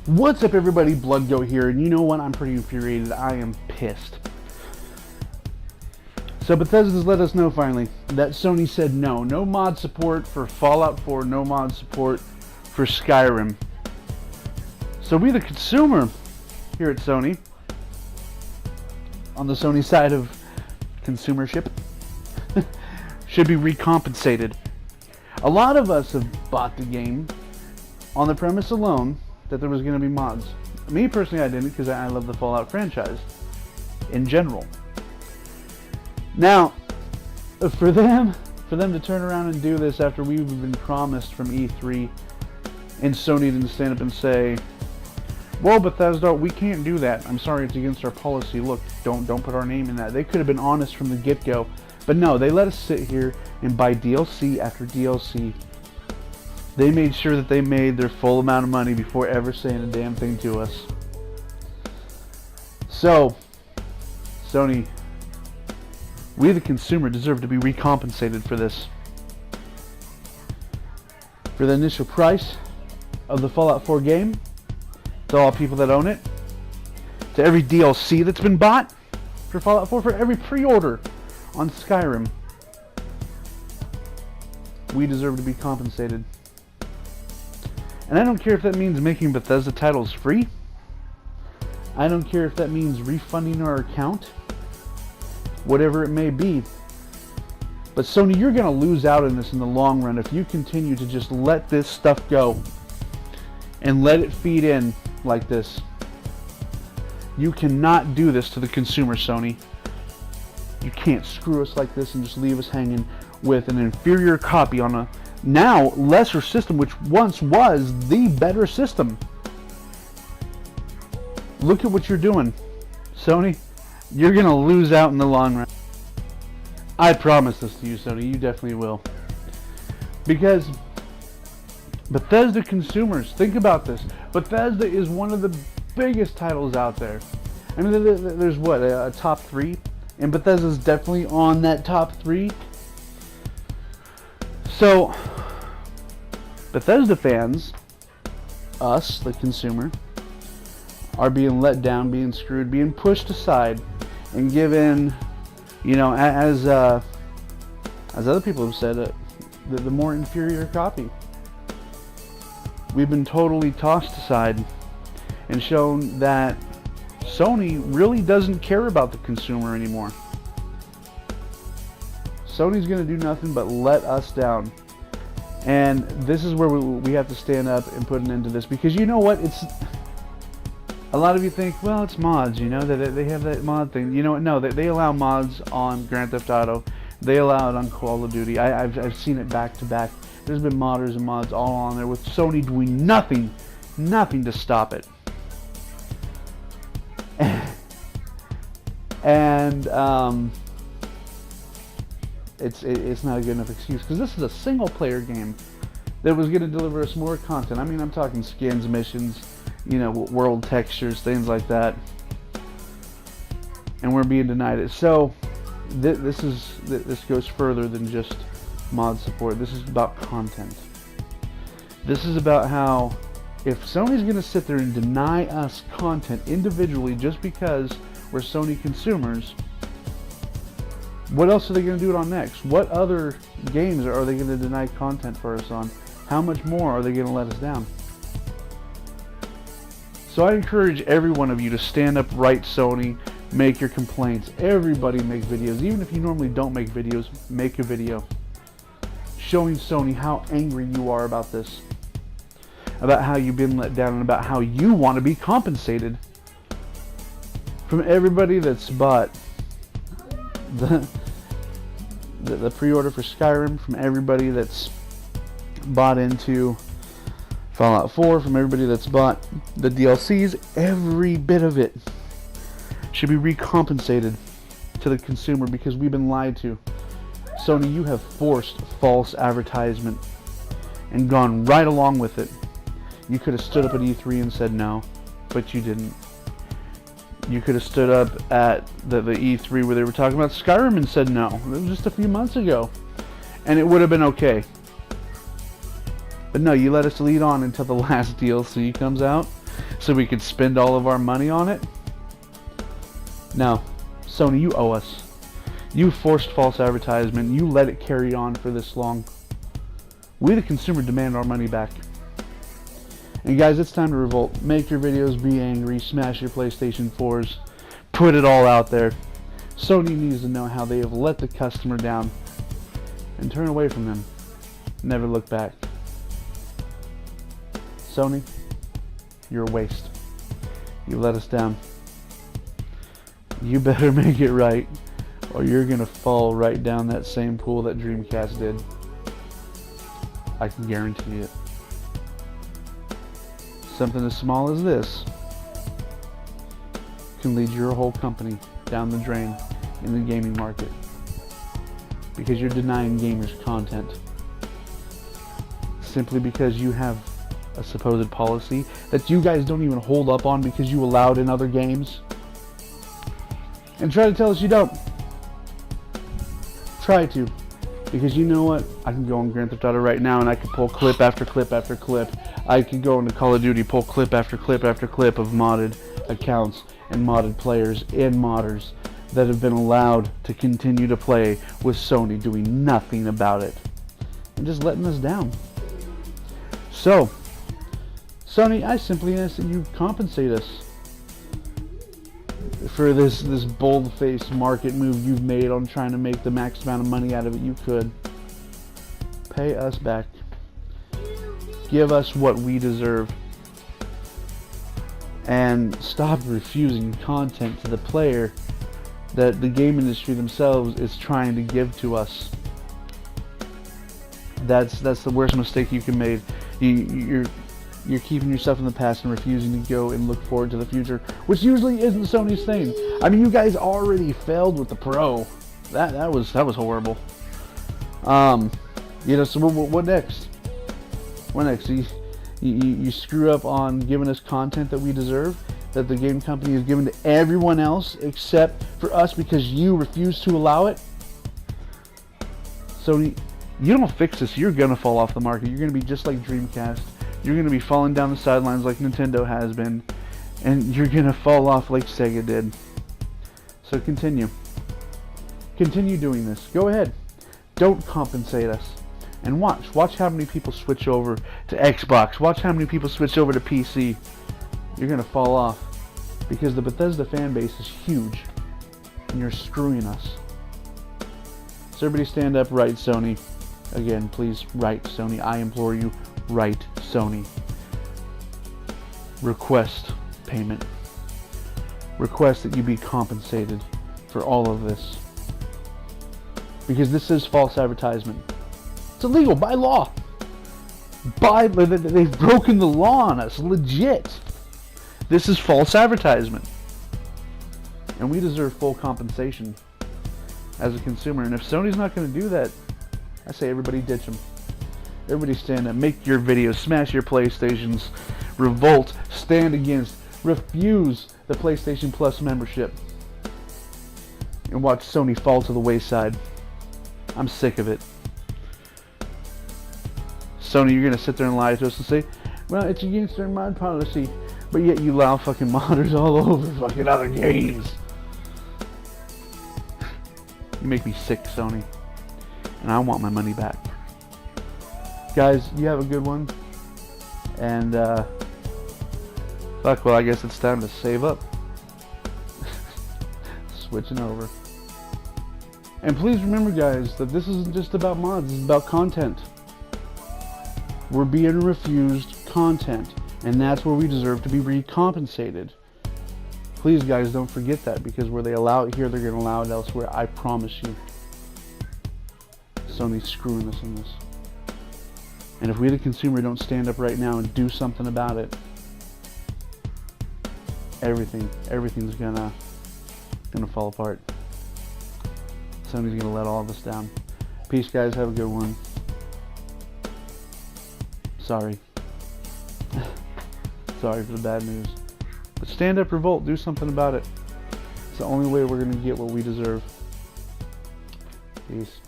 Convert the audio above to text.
What's up, everybody? Bloodgoat here, and you know what? I'm pretty infuriated. I am pissed. So Bethesda's let us know finally that Sony said no mod support for Fallout 4, no mod support for Skyrim. So we, the consumer here at Sony, on the Sony side of consumership, should be recompensated. A lot of us have bought the game on the premise alone that there was going to be mods. Me personally, I didn't, because I love the Fallout franchise in general. Now, for them to turn around and do this after we've been promised from E3, and Sony didn't stand up and say, "Well, Bethesda, we can't do that. I'm sorry, it's against our policy. Look, don't put our name in that." They could have been honest from the get-go, but no, they let us sit here and buy DLC after DLC. They made sure that they made their full amount of money before ever saying a damn thing to us. So, Sony, we the consumer deserve to be recompensated for this. For the initial price of the Fallout 4 game, to all people that own it, to every DLC that's been bought for Fallout 4, for every pre-order on Skyrim, we deserve to be compensated. And I don't care if that means making Bethesda titles free. I don't care if that means refunding our account. Whatever it may be. But Sony, you're going to lose out on this in the long run if you continue to just let this stuff go and let it feed in like this. You cannot do this to the consumer, Sony. You can't screw us like this and just leave us hanging with an inferior copy on a now lesser system, which once was the better system. Look at what you're doing, Sony. You're gonna lose out in the long run. I promise this to you, Sony. You definitely will. Because Bethesda consumers, think about this. Bethesda is one of the biggest titles out there. I mean, there's what, a top 3? And Bethesda's definitely on that top 3. So, Bethesda fans, us, the consumer, are being let down, being screwed, being pushed aside, and given, you know, as other people have said, the more inferior copy. We've been totally tossed aside and shown that Sony really doesn't care about the consumer anymore. Sony's going to do nothing but let us down. And this is where we have to stand up and put an end to this. Because you know what? It's a lot of you think, well, it's mods, you know, that they have that mod thing. You know what? No, they allow mods on Grand Theft Auto. They allow it on Call of Duty. I've seen it back to back. There's been modders and mods all on there with Sony doing nothing to stop it. And it's not a good enough excuse, because this is a single player game that was going to deliver us more content. I mean, I'm talking skins, missions, you know, world textures, things like that, and we're being denied it. So this goes further than just mod support. This is about content. This is about how if Sony's going to sit there and deny us content individually just because we're Sony consumers, what else are they going to do it on next? What other games are they going to deny content for us on? How much more are they going to let us down? So I encourage every one of you to stand up right, Sony, make your complaints. Everybody make videos. Even if you normally don't make videos, make a video showing Sony how angry you are about this, about how you've been let down, and about how you want to be compensated from everybody that's bought the pre-order for Skyrim, from everybody that's bought into Fallout 4, from everybody that's bought the DLCs. Every bit of it should be recompensated to the consumer, because we've been lied to. Sony, you have forced false advertisement and gone right along with it. You could have stood up at E3 and said no, but you didn't. You could have stood up at the E3 where they were talking about Skyrim and said no. It was just a few months ago, and it would have been okay. But no, you let us lead on until the last DLC comes out, so we could spend all of our money on it? No. Sony, you owe us. You forced false advertisement. You let it carry on for this long. We, the consumer, demand our money back. And guys, it's time to revolt. Make your videos, be angry, smash your PlayStation 4s, put it all out there. Sony needs to know how they have let the customer down and turn away from them. Never look back. Sony, you're a waste. You let us down. You better make it right, or you're gonna fall right down that same pool that Dreamcast did. I can guarantee it. Something as small as this can lead your whole company down the drain in the gaming market, because you're denying gamers content simply because you have a supposed policy that you guys don't even hold up on because you allowed in other games. And try to tell us you don't. Try to. Because you know what? I can go on Grand Theft Auto right now and I can pull clip after clip after clip. I can go into Call of Duty, pull clip after clip after clip of modded accounts and modded players and modders that have been allowed to continue to play with Sony doing nothing about it and just letting us down. So, Sony, I simply ask that you compensate us for this bold-faced market move you've made on trying to make the max amount of money out of it you could. Pay us back. Give us what we deserve. And stop refusing content to the player that the game industry themselves is trying to give to us. That's the worst mistake you can make. You're keeping yourself in the past and refusing to go and look forward to the future, which usually isn't Sony's thing. I mean, you guys already failed with the Pro. That was horrible. You know, so what next? What next? You screw up on giving us content that we deserve, that the game company has given to everyone else except for us because you refuse to allow it. Sony, you don't fix this, you're gonna fall off the market. You're gonna be just like Dreamcast. You're going to be falling down the sidelines like Nintendo has been, and you're going to fall off like Sega did. So continue doing this. Go ahead. Don't compensate us. And watch how many people switch over to Xbox. Watch how many people switch over to PC. You're going to fall off because the Bethesda fan base is huge and you're screwing us. So everybody stand up, right, Sony. Again, please, right, Sony. I implore you, right, Sony. Request payment. Request that you be compensated for all of this. Because this is false advertisement. It's illegal by law. They've broken the law on us, legit. This is false advertisement. And we deserve full compensation as a consumer. And if Sony's not going to do that, I say everybody ditch them. Everybody stand up, make your videos, smash your PlayStations, revolt, stand against, refuse the PlayStation Plus membership, and watch Sony fall to the wayside. I'm sick of it. Sony, you're going to sit there and lie to us and say, well, it's against their mod policy, but yet you allow fucking modders all over fucking other games. You make me sick, Sony. And I want my money back. Guys, you have a good one. And, fuck, well, I guess it's time to save up. Switching over. And please remember, guys, that this isn't just about mods, it's about content. We're being refused content, and that's where we deserve to be recompensated. Please, guys, don't forget that, because where they allow it here, they're going to allow it elsewhere. I promise you. Sony's screwing us in this. And if we, the consumer, don't stand up right now and do something about it, everything's gonna fall apart. Sony's gonna let all of us down. Peace, guys. Have a good one. Sorry. Sorry for the bad news. But stand up, revolt, do something about it. It's the only way we're gonna get what we deserve. Peace.